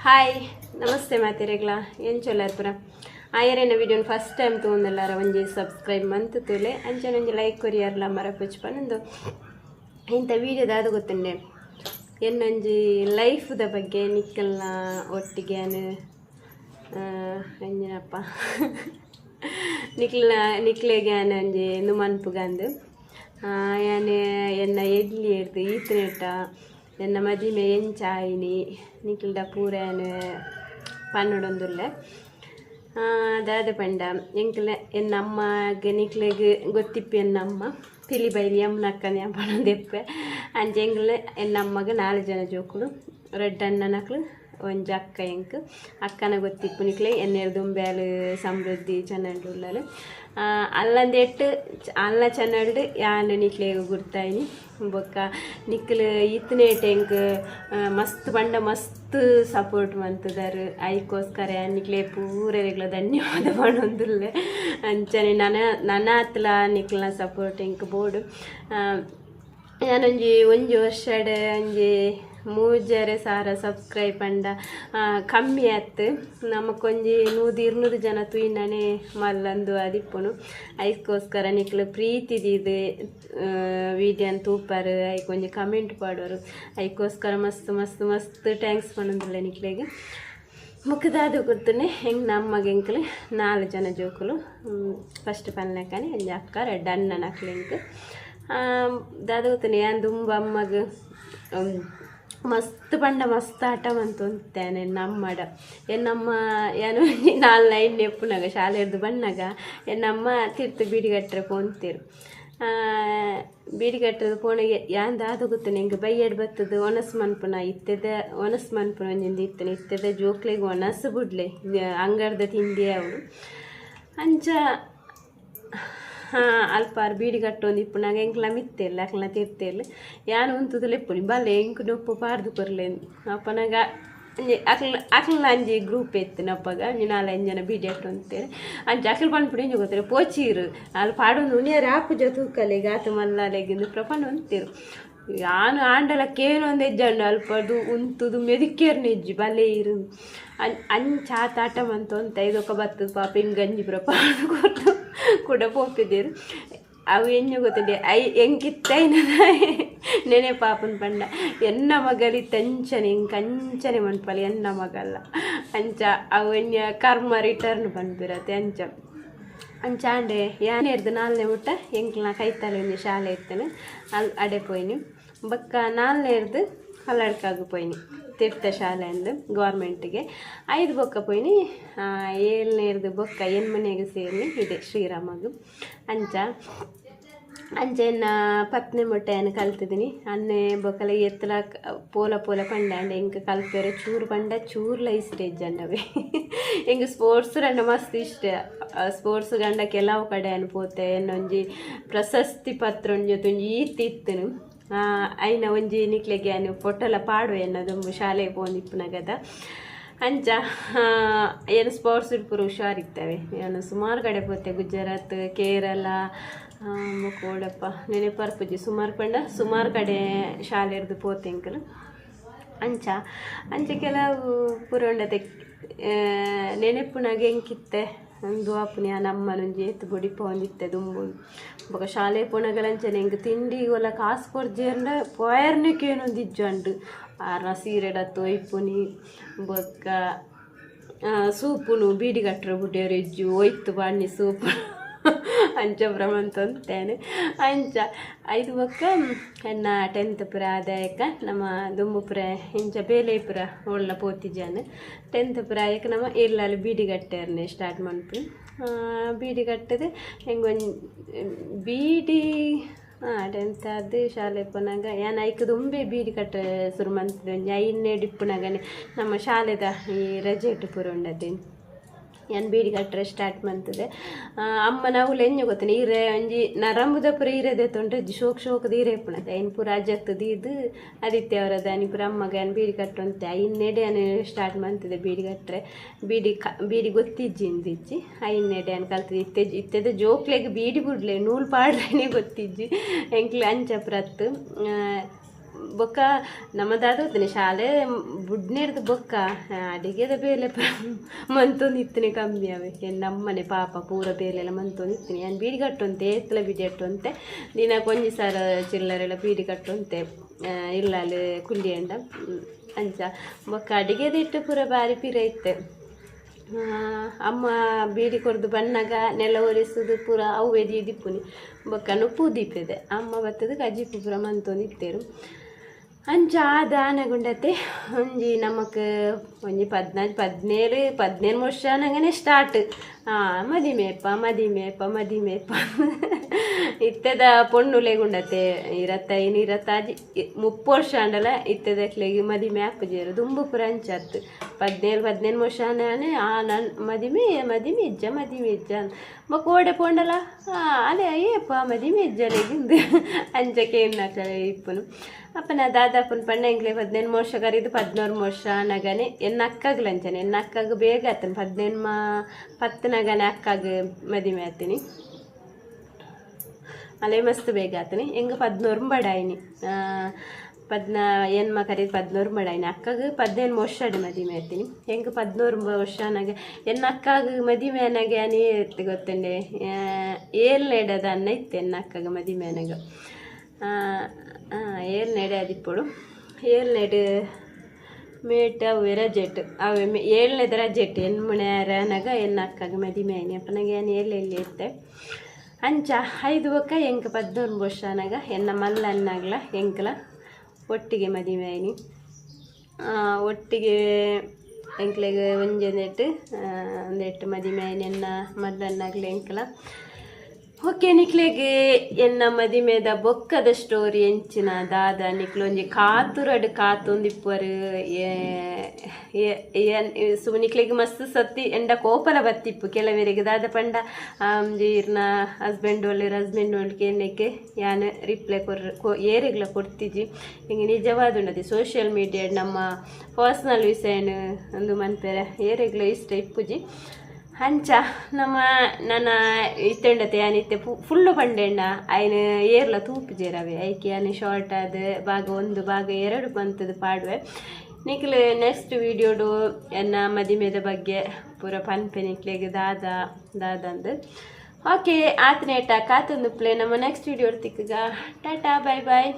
hi ನಮಸ್ತೆ ಮಾತಿರೆಗ್ಲ ಏನು ಚೊಲ್ಲಾರ್ಪುರ ಆಯರೇನ ವಿಡಿಯೋನ ಫಸ್ಟ್ ಟೈಮ್ ತೊಗೊಂಡಲ್ಲಾರ ಒಂಜಿ ಸಬ್ಸ್ಕ್ರೈಬ್ ಮಂತ್ ತೂಲೆ ಅಂಚನೆ ಒಂಜಿ ಲೈಕ್ ಕೊರಿಯರ್ಲ ಮರ ಪುಚ್ಪನಂದು ಇಂಥ ವಿಡಿಯೋದಾದ ಗೊತ್ತಂಡೆ ಎನ್ನೊಂಜಿ ಲೈಫ್ದ ಬಗ್ಗೆ ನಿಕ್ಕಲ್ನ ಒಟ್ಟಿಗೆ ಎಂಜಿನಪ್ಪ ನಿಕ್ಲೆಗೆ ಒಂಜಿ ನುಮನ್ಪುಗಂದು ಯಾನೆ ಎನ್ನ ಎಡ್ಲಿ ಎಡ್ದು ಈತನೆಟ್ಟ ಎನ್ನ ಮದಿಮೆ ಎಂಚಾಯಿನಿ ನಿಕ್ಲ್ಡ ಪೂರನು ಪನ್ನೊಡೊಂದುಲ್ಲೆ ದಾದ ಪಂಡ ಎಂಕ್ಲೆ ಎನ್ನಮ್ಮಗೆ ನಿಕ್ಲೆಗೆ ಗೊತ್ತಿಪ್ಪಿ ಎನ್ನಮ್ಮ ಪಿಲಿಬೈರಿ ಎಮ್ಮನಕ್ಕನ ಪಣದೆಪ್ಪೆ ಅಂಚೆ ಎಂಗ್ಲೆ ಎನ್ನಮ್ಮಗೆ 4 ಜನ ಜೋಕುಲು ರೆಡ್ ಅಣ್ಣನಕ್ಲು ಒಂಜಿ ಅಕ್ಕ ಎಂಕ್ ಅಕ್ಕನ ಗೊತ್ತಿಪ್ಪು ನಿಕ್ಲೆ ಎನ್ನೆರು ದುಂಬ್ಯಾಲು ಸಮೃದ್ಧಿ ಚೆನ್ನಂಡುಳ್ಳಲು ಅಲ್ಲಂದೆಟ್ಟು ಅಲ್ಲ ಚೆನ್ನಡು ಯಾನು ನಿಕ್ಲೆಗೆ ಗುರ್ತಾಯಿನಿ ಬೊಕ್ಕ ನಿಕ್ಲು ಈತನೇ ಟೆಂಕ್ ಮಸ್ತ್ ಪಂಡ ಮಸ್ತ್ ಸಪೋರ್ಟ್ ಮಂತದಾರು ಐಕೋಸ್ಕರ ನಿಕ್ಲೆ ಪೂರೆಗ್ಲ ಧನ್ಯವಾದ ಪಣೊಂದುಲ್ಲೆ ಅಂಚನೆ ನನ್ನ ಹತ್ಲ ನಿಕ್ಲ ಸಪೋರ್ಟ್ ಎಂಕ್ ಬೋಡು ನಾನೊಂಜಿ ಒಂಜಿ ವರ್ಷಡ್ ಒಂಜಿ 3,000 ಸಬ್ಸ್ಕ್ರೈಬ್ ಪಂಡ ಕಮ್ಮಿ ಆಯ್ತು ನಮಕೊಂಜಿ 100-200 ಜನ ತುಯಿನೇ ಮಲ್ಲಂದು ಅದಿಪ್ಪುನು ಐಕೋಸ್ಕರ ನಿಕ್ಲು ಪ್ರೀತಿ ದೀದು ವಿಡಿಯೋನ್ ತೂಪಾರು ಐಕೊಂಜಿ ಕಮೆಂಟ್ ಪಾಡೋರು ಐಕೋಸ್ಕರ ಮಸ್ತ್ ಮಸ್ತ್ ಮಸ್ತ್ ಟ್ಯಾಂಕ್ಸ್ ಪಣಂದಿಲ್ಲ ನಿಕ್ಲೆಗೆ ಮುಖದಾದು ಗೊತ್ತನೆ ಹೆಂಗೆ ನಮ್ಮಗೆ ಎಂಕ್ಲೆ 4 ಜನ ಜೋಕುಲು ಫಸ್ಟ್ ಪನ್ನಕಾನೆ ಒಂಜಿ ಅಕ್ಕ ರೆಡ್ ಅಣ್ಣನ ಅಕ್ಲೆಂಕ್ ದಾದ ಗೊತ್ತನೆ ಯಾನ್ ದುಂಬ ಅಮ್ಮಗ ಮಸ್ತ್ ಪಂಡ ಮಸ್ತ್ ಆಟ ಮಂತೊಂತೇನೆ ನಮ್ಮಡ ಎನ್ನಮ್ಮ ಏನು 4 ಲೈನ್ ನೆಪ್ಪುನಾಗ ಶಾಲೆ ಹಿಡ್ದು ಬಣ್ಣಾಗ ಎನ್ನಮ್ಮ ತಿರ್ತು ಬೀಡಿಗಟ್ಟರೆ ಪೋಂತೀರು ಬೀಡಿಗಟ್ಟದು ಪೋಣಿಗೆ ಯಾನ್ ದಾದ ಗೊತ್ತನೆ ಹಿಂಗೆ ಬೈಯಡ್ ಬತ್ತದು ಒನಸ್ ಮನ್ಪುನ ಇತ್ತದ ಒನಸ್ ಮನ್ಪುನ ಒಂಜಿಂದ ಇತ್ತನೆ ಇತ್ತದ ಜೋಕ್ಲೆಗೆ ಒನಸ್ ಬಿಡ್ಲೆ ಅಂಗಡ್ದ ತಿಂಡಿ ಅವಳು ಅಂಚ ಅಲ್ಪಾರು ಬೀಡಿಗಟ್ಟೊಂದು ಇಪ್ಪುನಾಗ ಎಂಕ್ಲ ಮಿತ್ತೆಲ್ಲ ಅಕ್ಲ ತಿರ್ತೆಲ್ಲ ಯಾನು ಉಂತುದಲ್ಲ ಇಪ್ಪುನಿ ಬಲ್ಲೆ ಎಂಕ್ ನೊಪ್ಪು ಪಾರ್ದು ಕೊರ್ಲೇನು ಅಪ್ಪನಾಗ ಅಕ್ಲ ಅಂಜಿ ಗ್ರೂಪ್ ಎತ್ತು ನಪ್ಪಗ 4-5 ಜನ ಬೀಡಿ ಅಟ್ಟು ಅಂತೇಳಿ ಅಂಚೆ ಅಕ್ಲು ಪಂಡ್ಪುಡಿ ಇಂಜ ಗೊತ್ತಾರೆ ಪೋಚೀರು ಅಲ್ಲಿ ಪಾಡೊಂದು ಉನಿಯರು ಹಾಪು ಜೊತುಕ್ಕಲೆ ಗಾತು ಮಲ್ಲಾಲೆಗಿಂದು ಪ್ರಪಂಡ ಅಂತೀರು ಯಾನು ಆಂಡಲಕ್ಕೇನು ಒಂದು ಹೆಜ್ಜಂಡು ಅಲ್ಪದು ಉಂತುದು ಮೆದಿಕೇರು ನೆಜ್ಜಿ ಬಲೆ ಇರು ಅಂಚಾತಾಟ ಮಂತ ಇದೊಕ್ಕ ಬರ್ತದೆ ಪಾಪ ಹಿಂಗೆ ಗಂಜಿ ಪ್ರಪಾಡು ಕೊಟ್ಟು ಕೂಡ ಪೋಪಿದ್ದೀರು ಅವು ಹೆಣ್ಣು ಗೊತ್ತಿದೆ ಎಂಕಿತ್ತೈನ ನೆನೆ ಪಾಪನ ಪಂಡ ಎನ್ನ ಮಗಲಿ ಟೆನ್ಷನ್ ಹಿಂಗೆ ಅಂಚನೆ ಮನ್ಪಲಿ ಎನ್ನ ಮಗಲ್ಲ ಅಂಚ ಅವು ಹೆಣ್ಣ ಕರ್ಮ ರಿಟರ್ನ್ ಬಂದ್ಬಿರತ್ತೆ ಅಂಚಾಂಡೆ ಯಾನೇರ್ದು 4ನೇ ಊಟ ಎಂಕ್ಲ ಕೈತಲೆ ಒಂದು ಶಾಲೆ ಇರ್ತೇನೆ ಅಲ್ಲಿ ಅಡೆ ಪೋಯ್ನಿ ಬಕ್ಕ 4ನೇರ್ದು ಕಲ್ಲಡ್ಕಾಗ ಪೋಯ್ನಿ ತೀರ್ಥ ಶಾಲೆ ಅಂದು ಗೌರ್ಮೆಂಟಿಗೆ 5 ಬೊಕ್ಕ ಪೋಯ್ನಿ 7ನೇರ್ದು ಬೊಕ್ಕ ಮನೆಗೆ ಸೇರಿ ಇದೆ ಶ್ರೀರಾಮಗು ಅಂಚೆನ್ನ 10ನೇ ಮೊಟ್ಟೆಯನ್ನು ಕಲ್ತಿದ್ದೀನಿ ಅನ್ನೆ ಬೊಕ್ಕಲ ಎತ್ತಲ ಪೋಲ ಪಂಡ ಇಂಕ ಕಲ್ಪೇರೆ ಚೂರು ಪಂಡ ಚೂರ್ಲ ಇಷ್ಟ ಅಂಡವೆ ಹಿಂಗೆ ಸ್ಪೋರ್ಟ್ಸ್ ರಂಡ ಮಸ್ತ್ ಇಷ್ಟ ಸ್ಪೋರ್ಟ್ಸ್ ಗಂಡ ಕೆಲವು ಕಡೆ ಅನ್ಪೋತೆ ಇನ್ನೊಂಜಿ ಪ್ರಶಸ್ತಿ ಪತ್ರ ಒಂಜೊತ್ತೊಂಜಿ ಈತಿತ್ತನು ಐನ ಒಂಜಿ ನಿಕ್ಲೆಗೆ ಅನು ಫೋಟೋಲ ಪಾಡು ಎನ್ನದು ಶಾಲೆಗೆ ಪೋಂದಿಪ್ಪುನಗದ ಅಂಚ ಏನು ಸ್ಪೋರ್ಟ್ಸ್ ಪೂರ ಹುಷಾರಿರ್ತವೆ ಏನು ಸುಮಾರು ಕಡೆ ಪೋತೆ ಗುಜರಾತ್ ಕೇರಳ ಕೋಡಪ್ಪ ನೆನೆಪರ್ಪುಜಿ ಸುಮಾರು ಕಡೆ ಶಾಲೆ ಹಿಡ್ದು ಪೋತೆ ಅಂಕಲ್ ಅಂಚ ಕೆಲವು ಪುರಂಡತೆ ನೆನೆಪುನಾಗ ಹೆಂಗಿತ್ತೆ ಒಂದು ಅಪ್ಪನಿ ನಮ್ಮನೊಂಜಿ ಎತ್ತು ಬೊಡಿ ಪೋಂದಿತ್ತೆ ದುಂಬುದು ಬೊಕ ಶಾಲೆ ಪುಣಗಲಂಚನೆ ಹಿಂಗೆ ತಿಂಡಿಗೆಲ್ಲ ಕಾಸು ಕೊರ್ಜೇರ್ನ ಪೋಯರ್ನಕ್ಕೇನೊಂದು ಇಜ್ಜಂಡು ಆರ್ನ ಸೀರೆಡ ತೊಯ್ಪುನಿ ಬೊಕ್ಕ ಸೂಪುನು ಬೀಡಿಗಟ್ರ ಬುಡ್ಡೆಯರು ಇಜ್ಜು ಒಯ್ತು ಬಾಣಿ ಸೂಪು ಅಂಚ ಭ್ರಮಂತಂತೇನೆ ಅಂಚ 5 ಬೊಕ್ಕ ಎನ್ನ 10th ಪುರ ಆದಾಯಕ ನಮ್ಮ ದುಂಬುಪುರ ಇಂಚ ಬೇಲೆಪುರ ಒಳ್ಳ ಪೋತಿಜಾನು 10th ಪುರ ಆಯಕ ನಮ್ಮ ಇರ್ಲಲ್ಲಿ ಬೀಡಿಗಟ್ಟೆರ್ನೆ ಸ್ಟಾರ್ಟ್ ಮನ್ಪು ಬೀಡಿಗಟ್ಟದೆ ಹೆಂಗೊಂದು ಬೀಡಿ 10th ಅದು ಶಾಲೆ ಪುನಾಗ ಏನು ಐಕ ದುಂಬೆ ಬೀಡಿ ಕಟ್ಟ ಶುರು ಮಂತ್ರಿ ಒಂಜಿ 5ನೇ ಡಿಪ್ಪುನಾಗನೆ ನಮ್ಮ ಶಾಲೆದ ಈ ರಜೆ ಇಟ್ಟು ಪುರ ಉಂಡದೆ ಏನು ಬೀಡಿ ಕಟ್ಟರೆ ಸ್ಟಾರ್ಟ್ ಮಾಡ್ತದೆ ಅಮ್ಮ ನಾವು ಎಂಜ ಗೊತ್ತೇನೆ ಈರೆ ಒಂಜಿ ನರಂಬುದ ಪುರ ಈರೆದೆ ತೊಂಡ್ರೆ ಶೋಕದ ಈರೆ ಪುಣತೆ ಐನ್ ಪೂರ ಅಜ್ಜತ್ತದು ಇದು ಆದಿತ್ಯ ಅವರದ ಅನಿಪುರ ಅಮ್ಮಗೆ ಏನು ಬೀಡಿ ಕಟ್ಟುವಂತೆ ಐನ್ನೆಡೆ ಅನು ಸ್ಟಾರ್ಟ್ ಮಾಡ್ತಿದ್ದೆ ಬೀಡಿ ಕಟ್ಟರೆ ಬೀಡಿ ಗೊತ್ತಿಜ್ಜಿ ಐನ್ನೆಡೆ ಅನ್ನು ಕಲ್ತಿದ್ದೆ ಇತ್ತದ ಜೋಕ್ಲೆಗೆ ಬೀಡಿ ಬಿಡ್ಲೆ ನೂಲು ಪಾಡ್ರೇನೆ ಗೊತ್ತಿಜ್ಜಿ ಎಂಕ್ಲೆ ಅಂಚ ಪ್ರತ್ತು ಬೊಕ್ಕ ನಮ್ಮದಾದ ಶಾಲೆ ಬುಡ್ನಿಡ್ದು ಬೊಕ್ಕ ಅಡಿಗೆದ ಬೇಲೆ ಮಂತೊಂದಿತ್ತನೆ ಕಮ್ಮಿ ಅವೆ ನಮ್ಮನೆ ಪಾಪ ಪೂರ ಬೇಲೆಲ್ಲ ಮಂತೊಂದಿತ್ತನೆ ನಾನು ಬೀಡಿ ಕಟ್ಟುವಂತೆ ಎತ್ತಲ ಬೀಡಿ ಕಟ್ಟುವಂತೆ ದಿನ ಕೊಂಜಿ ಸಾರ ಚಿಲ್ಲರೆಲ್ಲ ಬೀಡಿ ಕಟ್ಟುವಂತೆ ಇಲ್ಲ ಅಲ್ಲಿ ಕುಲ್ಲಿ ಎಂಡ ಅಂಚ ಬೊಕ್ಕ ಅಡಿಗೆದ ಇಟ್ಟು ಪೂರ ಬಾರಿ ಪಿರ ಇತ್ತೆ ಅಮ್ಮ ಬೀಡಿ ಕೊರ್ದು ಬಣ್ಣಗ ನೆಲ ಒರೆಸೋದು ಪೂರ ಅವೇ ದಿಪ್ಪುನಿ ಬೊಕ್ಕ ನುಪ್ಪು ದೀಪಿದೆ ಅಮ್ಮ ಬತ್ತದ ಕಜ್ಜಿಪ್ಪು ಪೂರ ಮಂತೊಂದಿತ್ತೇರು ಅಂಚ ಆನಗುಂಡತೆ ಒಂಜಿ ನಮಕ್ ಒಂಜಿ 17 ವರ್ಷ ನಂಗನೆ ಸ್ಟಾರ್ಟ್ ಮದಿಮೇಪ ಇತ್ತದ ಪೊಣ್ಣುಲೆಗುಂಡತೆ 25-30 ವರ್ಷ ಅಂಡಲ ಇತ್ತದಕ್ಲೆಗೆ ಮದಿಮೆ ಹಾಕುಜೇರು ದುಂಬು ಪುರ ಅಂಚತ್ತು 17 ವರ್ಷನೇ ನಾನು ಮದಿಮೆ ಇಜ್ಜ ಮಕ್ಕ ಓಡೆ ಪೊಂಡಲ ಅಲೆ ಅಯ್ಯಪ್ಪ ಮದಿಮೆ ಇಜ್ಜಲೆಗಿಂದು ಅಂಚಕ್ಕೆ ಇಪ್ಪನು ಅಪ್ಪನ ದಾದಾಪನ ಪಣ್ಣ ಎಂಗ್ಲೆ 17 ವರ್ಷ ಕರೀದು 16 ವರ್ಷ ನಗನೆ ಅಕ್ಕಗ್ಲಂಚನೆ ಅಕ್ಕಗ ಬೇಗ ಆತನು 10 ನಗನೆ ಅಕ್ಕಾಗ ಮದಿಮೆ ಆತೀನಿ ಅಲೆ ಮಸ್ತ್ ಬೇಗ ಆತನಿ ಹೆಂಗೆ 16 ಬಡಾಯಿನಿ ಹೆಣ್ಮ ಕರೀದು 16 ಬಡಾಯಿನಿ ಅಕ್ಕಗೆ 17 ವರ್ಷ ಮದಿಮೆ ಆತೀನಿ ಹೆಂಗೆ 16 ವರ್ಷ ನನಗೆ ಅಕ್ಕಾಗ ಮದಿಮೆ ನನಗೆ ಅನೇ ಗೊತ್ತಂಡೆ ಏಳ್ನೇಡದ ಅನ್ನ ಇತ್ತು ಅಕ್ಕಾಗ ಮದಿಮೆ ನನಗೆ ಏಳ್ನೇಡೆ ಅದಿಪ್ಪಡು ಏಳ್ನೇಡು ಮೇಟ್ ಅವೆ ರಜೆಟ್ ಅವೆ ಏಳ್ನೇದ ರಜೆಟ್ ಹೆಣ್ಮನೆಯರನಾಗ ಅಕ್ಕಾಗ ಮದಿಮೆ ಆಯ್ನಿ ಅಪ್ಪ ನನಗೆ ಏನು ಎಲ್ಲೆಲ್ಲಿ ಇರ್ತೆ ಅಂಚ 5 ಬೊಕ್ಕ ಎಂಕ 16 ವರ್ಷನಾಗ ಮಲ್ಲನ್ನಾಗ್ಲ ಎಂಕಲ ಒಟ್ಟಿಗೆ ಮದಿಮೆ ಆಯ್ನಿ ಒಟ್ಟಿಗೆ ಎಂಕ್ಲೆಗೆ ಒಂದೆಟ್ಟು ಮದಿಮೆ ಆಯ್ನಿ ಮಲ್ಲನ್ನಾಗ್ಲ ಎಂಕಲ ಓಕೆ ನಿಕ್ಲೆಗೆ ಮದಿಮೆದ ಬೊಕ್ಕದ ಸ್ಟೋರಿ ಎಂಚಿನ ದಾದ ನಿಕ್ಲೊಂಜಿ ಕಾತೊಂದಿಪ್ಪರು ನಿಕ್ಲೆಗೆ ಮಸ್ತ್ ಸತ್ತಿ ಎಂಡ ಕೋಪಲ ಬತ್ತಿಪ್ಪು ಕೆಲವರಿಗೆ ದಾದ ಪಂಡ ಇರ್ನ ಹಸ್ಬೆಂಡ್ ಒಳ್ಳಿಗೆ ಎಣ್ಣೆಗೆ ಯಾನು ರಿಪ್ಲೈ ಏರಿಗ್ಲ ಕೊಡ್ತಿಜಿ ಹಿಂಗೆ ನಿಜವಾದುಂಡದಿ ಸೋಷಿಯಲ್ ಮೀಡಿಯಾ ನಮ್ಮ ಪರ್ಸ್ನಲ್ ವಿಷಯನು ಒಂದು ಮನ್ಪೇರೆ ಏರಿಗ್ಲ ಇಷ್ಟ ಇಪ್ಪುಜಿ ಅಂಚ ನನ್ನ ಇತ್ತೆಂಡತೆ ಯಾನಿತ್ತೆ ಫುಲ್ಲು ಪಂಡೆಂಡ ಆಯ್ನ ಏರ್ಲ ತೂಪು ಜೇರವೆ ಐಕೆ ಯಾನು ಶಾರ್ಟ್ ಆದ ಭಾಗ 1 ಭಾಗ 2 ಬಂತದ್ದು ಪಾಡುವೆ ನಿಕ್ಲೆ ನೆಕ್ಸ್ಟ್ ವಿಡಿಯೋಡು ಮದಿಮೆದ ಬಗ್ಗೆ ಪೂರ ಪನ್ಪೆ ನಿಕ್ಲೆಗೆ ದಾದಂದು ಓಕೆ ಆತನೇಟ ಕಾತೊಂದು ಪ್ಲೇ ನಮ್ಮ ನೆಕ್ಸ್ಟ್ ವಿಡಿಯೋ ತಿಕ್ಕಗ ಟಾಟಾ ಬಾಯ್